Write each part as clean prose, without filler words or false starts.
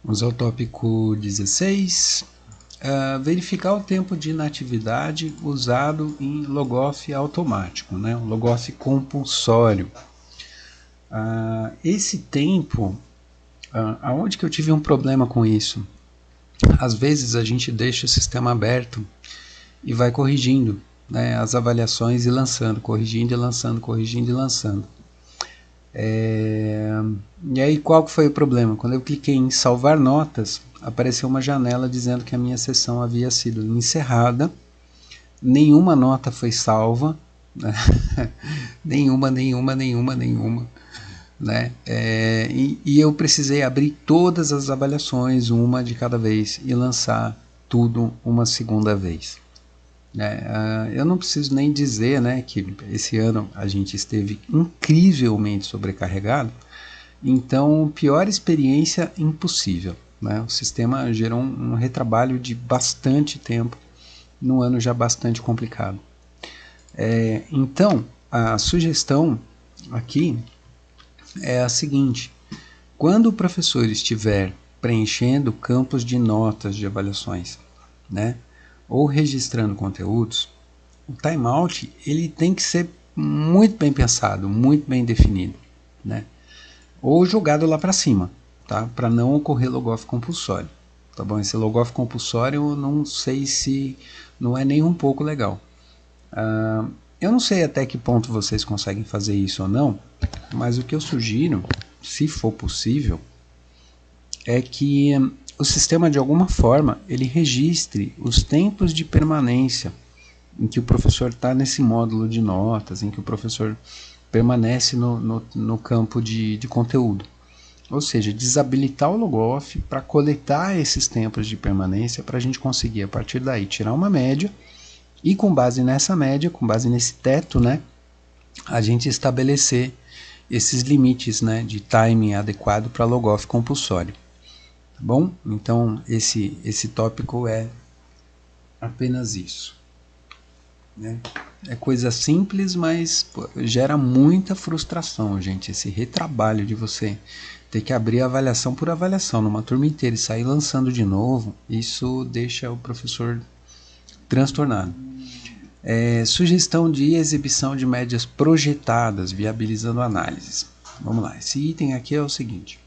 Vamos ao tópico 16. Verificar o tempo de inatividade usado em logoff automático, né? Um logoff compulsório. Esse tempo, aonde que eu tive um problema com isso? Às vezes a gente deixa o sistema aberto e vai corrigindo, né, as avaliações e lançando, corrigindo e lançando, corrigindo e lançando. E aí qual que foi o problema? Quando eu cliquei em salvar notas, apareceu uma janela dizendo que a minha sessão havia sido encerrada, nenhuma nota foi salva, né? nenhuma, né? E eu precisei abrir todas as avaliações, uma de cada vez, e lançar tudo uma segunda vez. Eu não preciso nem dizer, né, que esse ano a gente esteve incrivelmente sobrecarregado, então pior experiência impossível, né? O sistema gerou um retrabalho de bastante tempo num ano já bastante complicado. Então a sugestão aqui é a seguinte: quando o professor estiver preenchendo campos de notas de avaliações, né, ou registrando conteúdos, o timeout ele tem que ser muito bem pensado, muito bem definido, né? Ou jogado lá para cima, tá? Para não ocorrer logoff compulsório, tá bom? Esse logoff compulsório eu não sei se não é nem um pouco legal. Eu não sei até que ponto vocês conseguem fazer isso ou não, mas o que eu sugiro, se for possível, é que o sistema de alguma forma ele registre os tempos de permanência em que o professor está nesse módulo de notas, em que o professor permanece no campo de conteúdo. Ou seja, desabilitar o logoff para coletar esses tempos de permanência para a gente conseguir, a partir daí, tirar uma média e com base nessa média, com base nesse teto, né, a gente estabelecer esses limites, né, de timing adequado para logoff compulsório. Tá bom? Então, esse tópico é apenas isso. Né? É coisa simples, mas gera muita frustração, gente. Esse retrabalho de você ter que abrir avaliação por avaliação numa turma inteira e sair lançando de novo, isso deixa o professor transtornado. Sugestão de exibição de médias projetadas, viabilizando análises. Vamos lá, esse item aqui é o seguinte.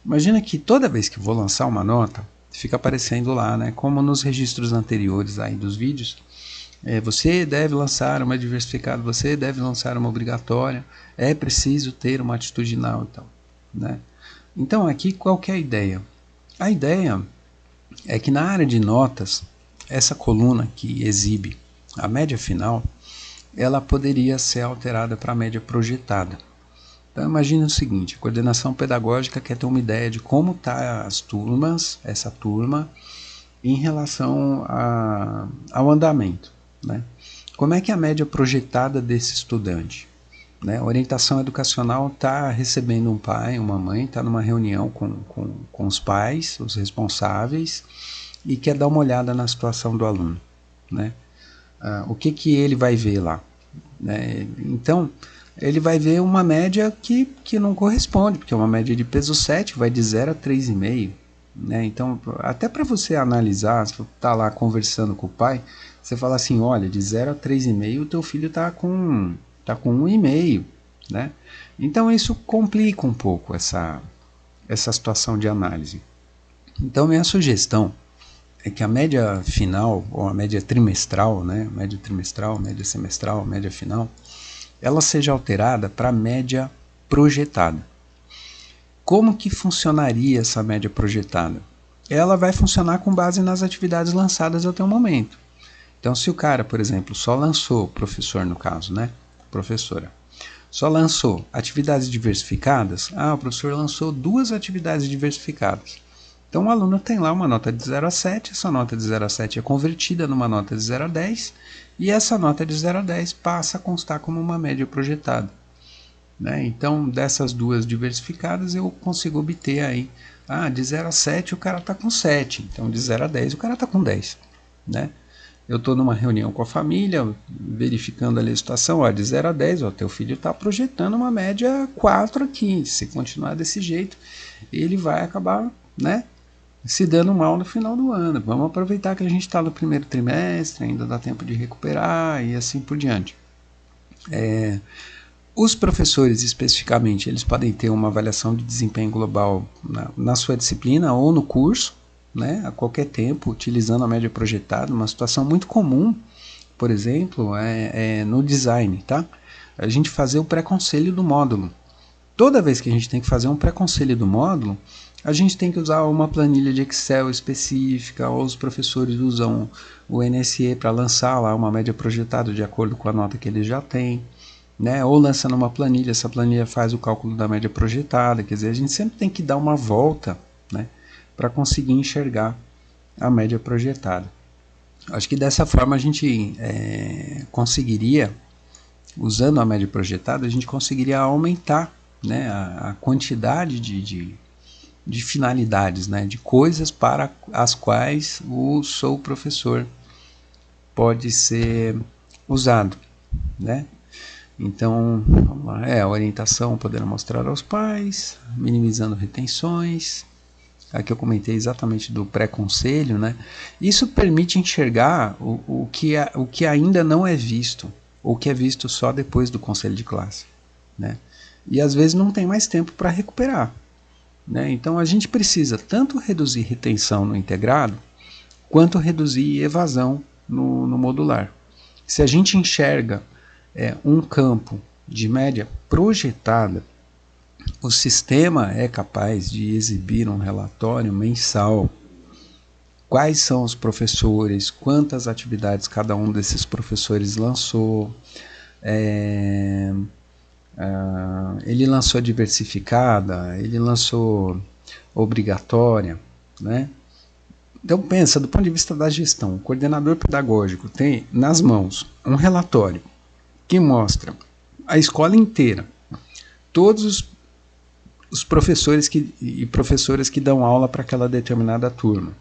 Imagina que toda vez que vou lançar uma nota, fica aparecendo lá, né, como nos registros anteriores aí dos vídeos, você deve lançar uma diversificada, você deve lançar uma obrigatória, é preciso ter uma atitudinal e tal, né? Então aqui qual que é a ideia? A ideia é que na área de notas, essa coluna que exibe a média final, ela poderia ser alterada para a média projetada. Então imagine o seguinte: a coordenação pedagógica quer ter uma ideia de como está as turmas, essa turma, em relação ao andamento, né? Como é que é a média projetada desse estudante? Né? A orientação educacional está recebendo um pai, uma mãe, está numa reunião com os pais, os responsáveis, e quer dar uma olhada na situação do aluno, né? O que ele vai ver lá, né? Então ele vai ver uma média que não corresponde, porque é uma média de peso 7, vai de 0 a 3,5, né? Então até para você analisar, se você está lá conversando com o pai, você fala assim: olha, de 0 a 3,5 o teu filho está com 1,5, né? Então isso complica um pouco essa situação de análise. Então minha sugestão é que a média final, ou a média trimestral, né, média trimestral, média semestral, média final, ela seja alterada para a média projetada. Como que funcionaria essa média projetada? Ela vai funcionar com base nas atividades lançadas até o momento. Então, se o cara, por exemplo, só lançou, professor no caso, né, professora, só lançou atividades diversificadas, o professor lançou 2 atividades diversificadas. Então o aluno tem lá uma nota de 0 a 7, essa nota de 0 a 7 é convertida numa nota de 0 a 10, e essa nota de 0 a 10 passa a constar como uma média projetada. Né? Então dessas 2 diversificadas eu consigo obter aí, de 0 a 7 o cara está com 7, então de 0 a 10 o cara está com 10. Né? Eu estou numa reunião com a família, verificando ali a situação, de 0 a 10, teu filho está projetando uma média 4 aqui, se continuar desse jeito, ele vai acabar, né, se dando mal no final do ano. Vamos aproveitar que a gente está no primeiro trimestre, ainda dá tempo de recuperar e assim por diante. Os professores, especificamente, eles podem ter uma avaliação de desempenho global na sua disciplina ou no curso, né, a qualquer tempo, utilizando a média projetada. Uma situação muito comum, por exemplo, no design, tá? A gente fazer o pré-conselho do módulo. Toda vez que a gente tem que fazer um pré-conselho do módulo, a gente tem que usar uma planilha de Excel específica, ou os professores usam o NSE para lançar lá uma média projetada de acordo com a nota que eles já têm, né? Ou lança numa planilha, essa planilha faz o cálculo da média projetada. Quer dizer, a gente sempre tem que dar uma volta, né, para conseguir enxergar a média projetada. Acho que dessa forma a gente conseguiria, usando a média projetada, a gente conseguiria aumentar, né, a quantidade de finalidades, né, de coisas para as quais o Sou Professor pode ser usado, né? Então, vamos lá, a orientação, podendo mostrar aos pais, minimizando retenções. Aqui eu comentei exatamente do pré-conselho, né? Isso permite enxergar o que ainda não é visto, ou que é visto só depois do conselho de classe, né? E às vezes não tem mais tempo para recuperar, né? Então a gente precisa tanto reduzir retenção no integrado, quanto reduzir evasão no modular. Se a gente enxerga um campo de média projetada, o sistema é capaz de exibir um relatório mensal. Quais são os professores, quantas atividades cada um desses professores lançou, ele lançou diversificada, ele lançou obrigatória, né? Então pensa, do ponto de vista da gestão, o coordenador pedagógico tem nas mãos um relatório que mostra a escola inteira, todos os professores e professoras que dão aula para aquela determinada turma.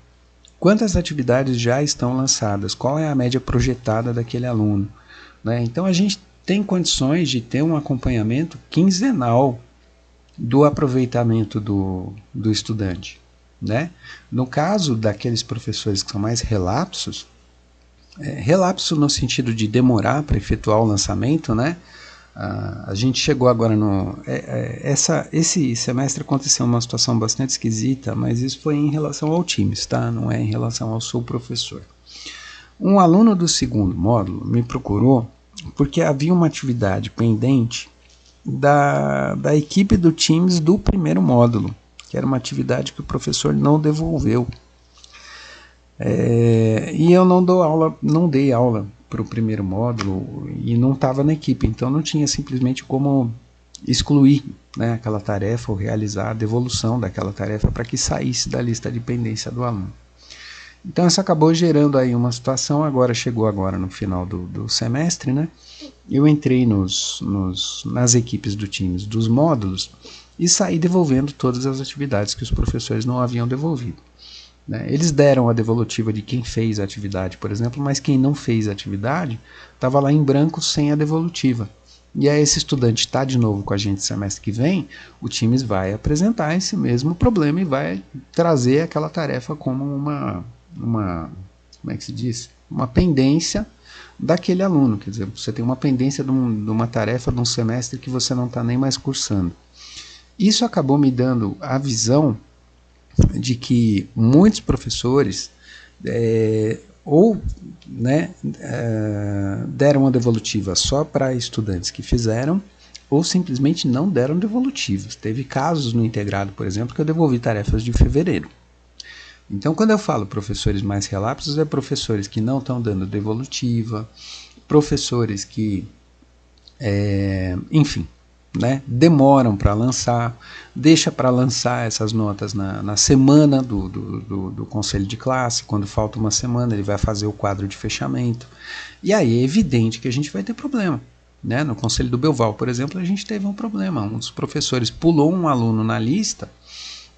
Quantas atividades já estão lançadas? Qual é a média projetada daquele aluno? Né? Então a gente tem condições de ter um acompanhamento quinzenal do aproveitamento do estudante. Né? No caso daqueles professores que são mais relapsos, relapso no sentido de demorar para efetuar o lançamento, né? A gente chegou agora esse semestre aconteceu uma situação bastante esquisita, mas isso foi em relação ao Teams, tá? Não é em relação ao Sou Professor. Um aluno do segundo módulo me procurou porque havia uma atividade pendente da equipe do Teams do primeiro módulo, que era uma atividade que o professor não devolveu. E eu não dei aula para o primeiro módulo e não estava na equipe, então não tinha simplesmente como excluir, né, aquela tarefa ou realizar a devolução daquela tarefa para que saísse da lista de pendência do aluno. Então isso acabou gerando aí uma situação. Chegou agora no final do semestre, né? Eu entrei nas equipes do Teams dos módulos e saí devolvendo todas as atividades que os professores não haviam devolvido. Eles deram a devolutiva de quem fez a atividade, por exemplo, mas quem não fez a atividade estava lá em branco sem a devolutiva. E aí esse estudante está de novo com a gente semestre que vem, o Teams vai apresentar esse mesmo problema e vai trazer aquela tarefa como como é que se diz? Uma pendência daquele aluno. Quer dizer, você tem uma pendência de uma tarefa de um semestre que você não está nem mais cursando. Isso acabou me dando a visão de que muitos professores deram a devolutiva só para estudantes que fizeram, ou simplesmente não deram devolutivas. Teve casos no integrado, por exemplo, que eu devolvi tarefas de fevereiro. Então, quando eu falo professores mais relapsos, é professores que não estão dando devolutiva, professores que, enfim, né, demoram para lançar, deixa para lançar essas notas na semana do conselho de classe. Quando falta uma semana, ele vai fazer o quadro de fechamento. E aí é evidente que a gente vai ter problema. Né? No conselho do Belval, por exemplo, a gente teve um problema. Um dos professores pulou um aluno na lista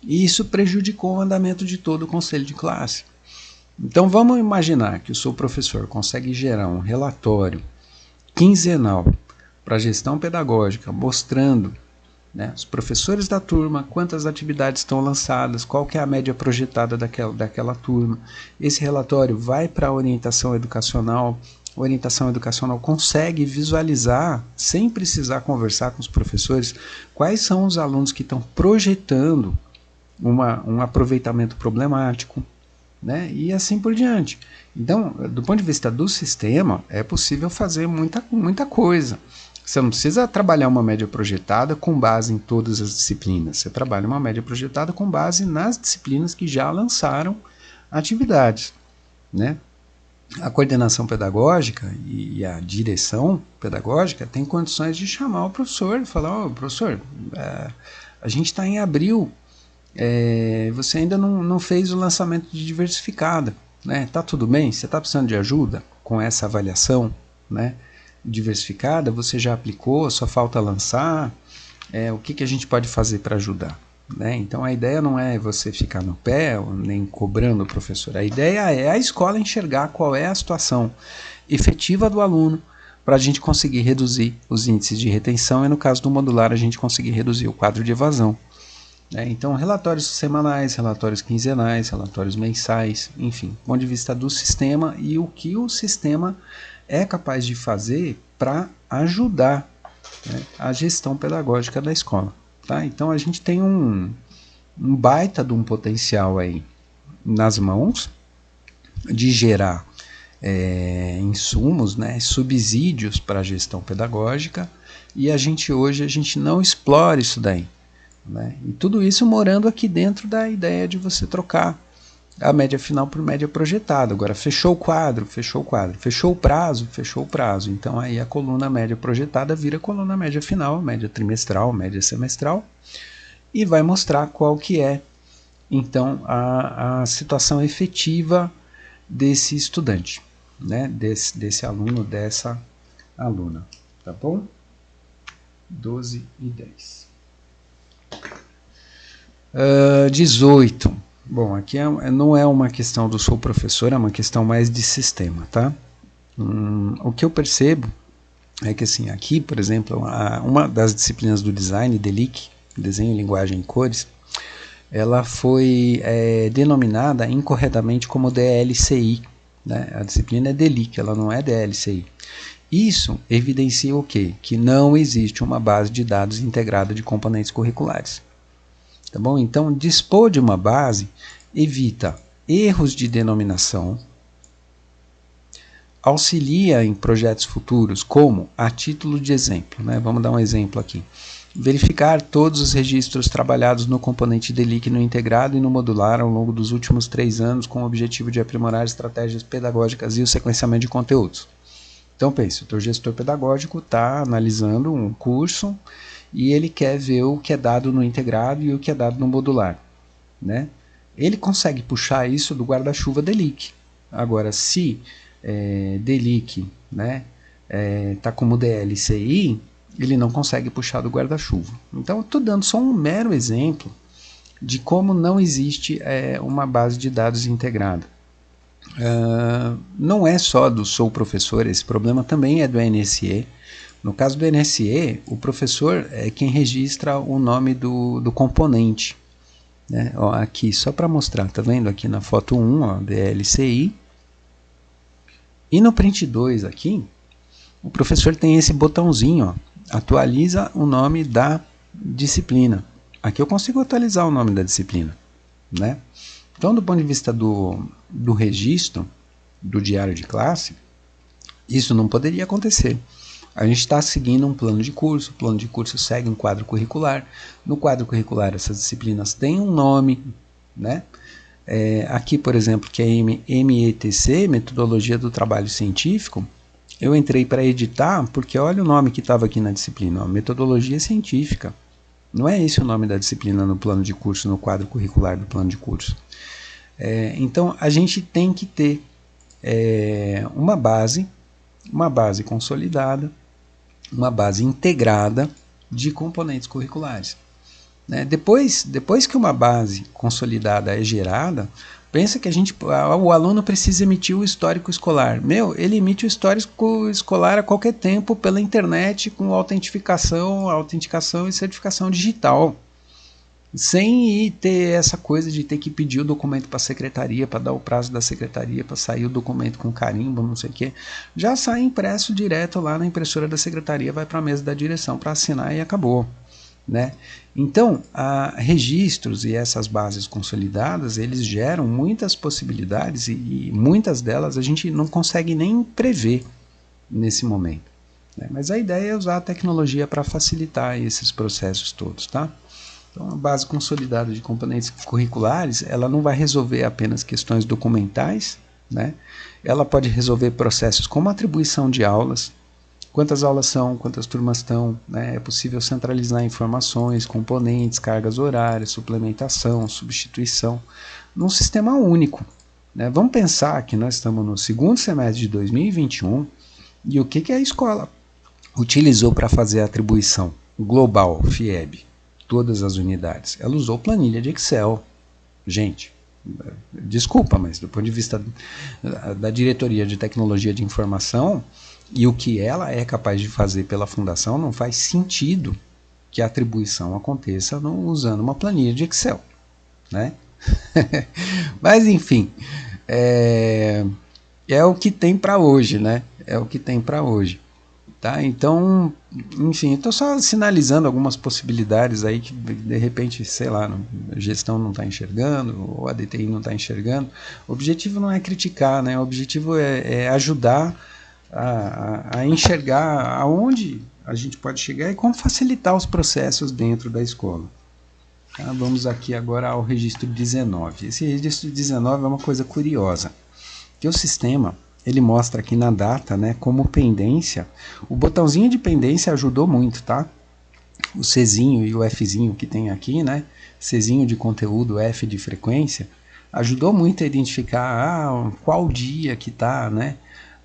e isso prejudicou o andamento de todo o conselho de classe. Então vamos imaginar que o seu professor consegue gerar um relatório quinzenal para a gestão pedagógica, mostrando né? Os professores da turma, quantas atividades estão lançadas, qual que é a média projetada daquela turma. Esse relatório vai para a orientação educacional. A orientação educacional consegue visualizar, sem precisar conversar com os professores, quais são os alunos que estão projetando um aproveitamento problemático, né? E assim por diante. Então, do ponto de vista do sistema, é possível fazer muita coisa. Você não precisa trabalhar uma média projetada com base em todas as disciplinas. Você trabalha uma média projetada com base nas disciplinas que já lançaram atividades, né? A coordenação pedagógica e a direção pedagógica tem condições de chamar o professor e falar: professor, a gente está em abril, você ainda não fez o lançamento de diversificada, né? Tá tudo bem? Você está precisando de ajuda com essa avaliação, né? Diversificada, você já aplicou, só falta lançar, o que a gente pode fazer para ajudar, né? Então a ideia não é você ficar no pé, nem cobrando o professor, a ideia é a escola enxergar qual é a situação efetiva do aluno para a gente conseguir reduzir os índices de retenção e no caso do modular a gente conseguir reduzir o quadro de evasão. Então relatórios semanais, relatórios quinzenais, relatórios mensais, enfim, do ponto de vista do sistema e o que o sistema é capaz de fazer para ajudar, né, a gestão pedagógica da escola. Tá? Então a gente tem um baita de um potencial aí nas mãos de gerar insumos, né, subsídios para a gestão pedagógica, e hoje a gente não explora isso daí, né? E tudo isso morando aqui dentro da ideia de você trocar a média final por média projetada. Agora, fechou o quadro, fechou o prazo, então aí a coluna média projetada vira coluna média final, média trimestral, média semestral, e vai mostrar qual que é, então, a situação efetiva desse estudante, né? Desse aluno, dessa aluna, tá bom? 12 e 10. 18. Bom, aqui não é uma questão do sou professor, é uma questão mais de sistema, tá? O que eu percebo é que, assim, aqui, por exemplo, uma das disciplinas do design, DELIC, desenho, linguagem e cores, ela foi denominada incorretamente como DLCI, né? A disciplina é DELIC, ela não é DLCI. Isso evidencia o quê? Que não existe uma base de dados integrada de componentes curriculares. Tá bom? Então, dispor de uma base evita erros de denominação, auxilia em projetos futuros, como a título de exemplo, né? Vamos dar um exemplo aqui. Verificar todos os registros trabalhados no componente DELIC no integrado e no modular ao longo dos últimos 3 anos com o objetivo de aprimorar estratégias pedagógicas e o sequenciamento de conteúdos. Então pense, o teu gestor pedagógico está analisando um curso e ele quer ver o que é dado no integrado e o que é dado no modular, né? Ele consegue puxar isso do guarda-chuva DELIC. Agora, se DELIC, né, tá como DLCI, ele não consegue puxar do guarda-chuva. Então, eu estou dando só um mero exemplo de como não existe uma base de dados integrada. Não é só do sou professor, esse problema também é do NSE. No caso do NSE, o professor é quem registra o nome do componente, né? Ó, aqui, só para mostrar, tá vendo aqui na foto 1, ó, DLCI. E no print 2 aqui, o professor tem esse botãozinho, ó, atualiza o nome da disciplina. Aqui eu consigo atualizar o nome da disciplina, né? Então, do ponto de vista do registro, do diário de classe, isso não poderia acontecer. A gente está seguindo um plano de curso, o plano de curso segue um quadro curricular. No quadro curricular, essas disciplinas têm um nome, né? Aqui, por exemplo, que é METC, Metodologia do Trabalho Científico, eu entrei para editar porque olha o nome que estava aqui na disciplina, ó, Metodologia Científica. Não é esse o nome da disciplina no plano de curso, no quadro curricular do plano de curso. Então, a gente tem que ter uma base consolidada, uma base integrada de componentes curriculares. né? Depois que uma base consolidada é gerada, pensa que o aluno precisa emitir o histórico escolar. Ele emite o histórico escolar a qualquer tempo pela internet com autenticação e certificação digital. Sem ter essa coisa de ter que pedir o documento para a secretaria, para dar o prazo da secretaria, para sair o documento com carimbo, não sei o quê. Já sai impresso direto lá na impressora da secretaria, vai para a mesa da direção para assinar e acabou, né? Então, registros e essas bases consolidadas, eles geram muitas possibilidades e muitas delas a gente não consegue nem prever nesse momento, né? Mas a ideia é usar a tecnologia para facilitar esses processos todos, tá? Então, a base consolidada de componentes curriculares, ela não vai resolver apenas questões documentais, né? Ela pode resolver processos como atribuição de aulas, quantas aulas são, quantas turmas estão, né? É possível centralizar informações, componentes, cargas horárias, suplementação, substituição, num sistema único, né? Vamos pensar que nós estamos no segundo semestre de 2021 e o que a escola utilizou para fazer a atribuição global, FIEB? Todas as unidades. Ela usou planilha de Excel. Gente, desculpa, mas do ponto de vista da diretoria de tecnologia de informação e o que ela é capaz de fazer pela fundação, não faz sentido que a atribuição aconteça usando uma planilha de Excel, né? Mas enfim, é o que tem para hoje, né? É o que tem para hoje. Tá? Então, enfim, estou só sinalizando algumas possibilidades aí que de repente, sei lá, a gestão não está enxergando, ou a DTI não está enxergando. O objetivo não é criticar, né? O objetivo é ajudar a enxergar aonde a gente pode chegar e como facilitar os processos dentro da escola. Tá? Vamos aqui agora ao registro 19. Esse registro 19 é uma coisa curiosa, que o sistema ele mostra aqui na data, né, como pendência. O botãozinho de pendência ajudou muito, tá? O Czinho e o Fzinho que tem aqui, né? Czinho de conteúdo, F de frequência, ajudou muito a identificar qual dia que tá, né?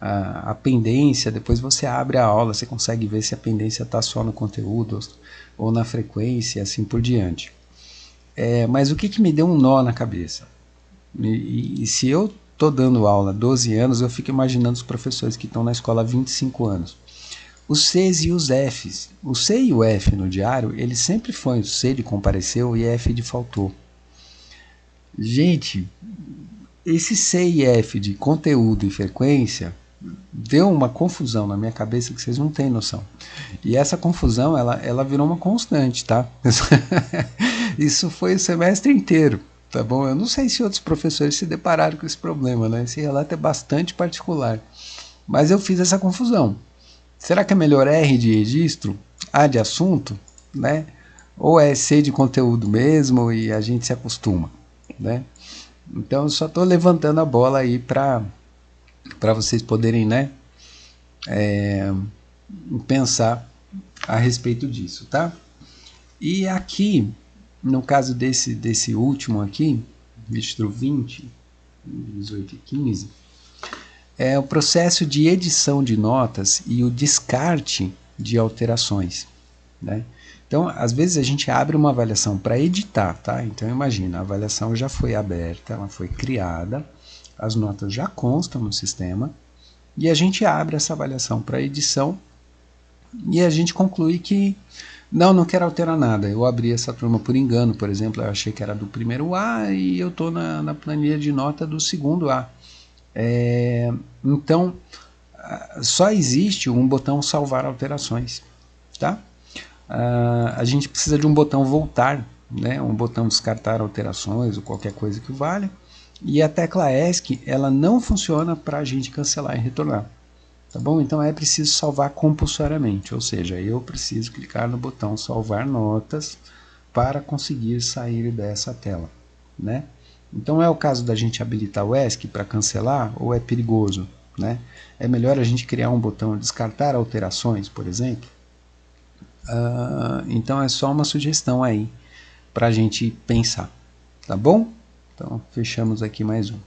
A pendência. Depois você abre a aula, você consegue ver se a pendência está só no conteúdo ou na frequência, assim por diante. Mas o que me deu um nó na cabeça? E se eu estou dando aula há 12 anos, eu fico imaginando os professores que estão na escola há 25 anos. Os Cs e os Fs. O C e o F no diário, ele sempre foi o C de compareceu e F de faltou. Gente, esse C e F de conteúdo e frequência deu uma confusão na minha cabeça que vocês não têm noção. E essa confusão, ela virou uma constante, tá? Isso foi o semestre inteiro. Tá bom? Eu não sei se outros professores se depararam com esse problema, né? Esse relato é bastante particular. Mas eu fiz essa confusão. Será que é melhor R de registro, A de assunto, né? Ou é C de conteúdo mesmo e a gente se acostuma, né? Então eu só estou levantando a bola aí para vocês poderem, né? Pensar a respeito disso, tá? E aqui no caso desse último aqui, registro 20, 18 e 15, é o processo de edição de notas e o descarte de alterações, né? Então, às vezes a gente abre uma avaliação para editar, tá? Então, imagina, a avaliação já foi aberta, ela foi criada, as notas já constam no sistema, e a gente abre essa avaliação para edição e a gente conclui que não quero alterar nada. Eu abri essa turma por engano, por exemplo, eu achei que era do primeiro A e eu estou na planilha de nota do segundo A. Então, só existe um botão salvar alterações, tá? A gente precisa de um botão voltar, né? Um botão descartar alterações ou qualquer coisa que valha. E a tecla ESC, ela não funciona para a gente cancelar e retornar. Tá bom? Então é preciso salvar compulsoriamente, ou seja, eu preciso clicar no botão salvar notas para conseguir sair dessa tela, né? Então é o caso da gente habilitar o ESC para cancelar ou é perigoso, né? É melhor a gente criar um botão descartar alterações, por exemplo? Então é só uma sugestão aí para a gente pensar, tá bom? Então fechamos aqui mais um.